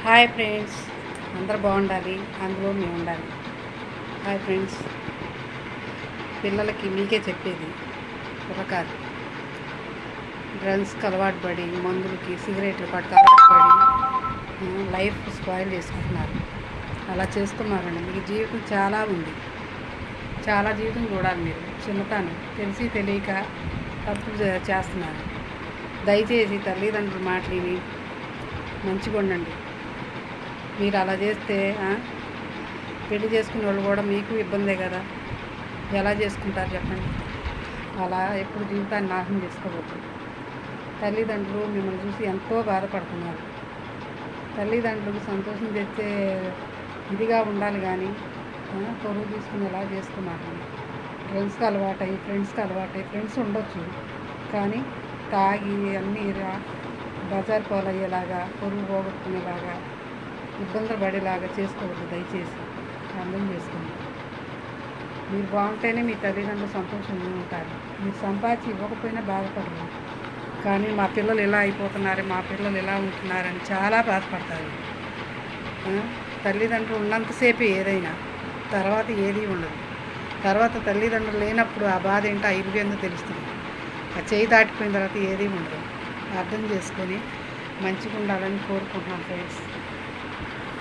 Hi friends, అందరు బాగుండాలి, అందులో మేము ఉండాలి. హాయ్ ఫ్రెండ్స్, పిల్లలకి మీకే చెప్పేది కుర్రకారు డ్రగ్స్కి అలవాటు పడి, మందులకి సిగరెట్లు పట్టుకు అలవాటు పడి లైఫ్ స్పాయిల్ చేసుకుంటున్నారు. అలా చేసుకున్నారండి. మీకు జీవితం చాలా ఉంది, చాలా జీవితం చూడాలి. మీరు చిన్నతనం తెలిసి తెలియక తప్పులు చేస్తున్నారు. దయచేసి తల్లిదండ్రుల మాట విని మంచిగా ఉండండి. మీరు అలా చేస్తే పెళ్లి చేసుకునే వాళ్ళు కూడా మీకు ఇబ్బందే కదా. ఎలా చేసుకుంటారు చెప్పండి? అలా ఎప్పుడు జీవితాన్ని నాశనం చేసుకోవద్దు. తల్లిదండ్రులు మిమ్మల్ని చూసి ఎంతో బాధపడుతున్నారు. తల్లిదండ్రులకు సంతోషం తెచ్చే ఇదిగా ఉండాలి, కానీ పొరుగు తీసుకుని ఎలా చేసుకున్నారు? ఫ్రెండ్స్కి అలవాటై ఫ్రెండ్స్ ఉండొచ్చు, కానీ తాగి అన్నీ బజార్ పాలయ్యేలాగా, పొరుగు పోగొట్టుకునేలాగా, ఇబ్బందులు పడేలాగా చేసుకోవద్దు. దయచేసి అర్థం చేసుకోండి. మీరు బాగుంటేనే మీ తల్లిదండ్రులు సంతోషంగా ఉంటారు. మీరు సంపాదించి ఇవ్వకపోయినా బాధపడరు, కానీ మా పిల్లలు ఇలా అయిపోతున్నారు, మా పిల్లలు ఇలా ఉంటున్నారని చాలా బాధపడతారు. తల్లిదండ్రులు ఉన్నంతసేపు ఏదైనా, తర్వాత ఏది ఉండదు. తర్వాత తల్లిదండ్రులు లేనప్పుడు ఆ బాధ ఏంటో ఆ ఇరుగు ఎందుకు తెలుస్తుంది. ఆ చేయి దాటిపోయిన తర్వాత ఏది ఉండదు. అర్థం చేసుకొని మంచిగా ఉండాలని కోరుకుంటున్నాను ఫ్రెండ్స్.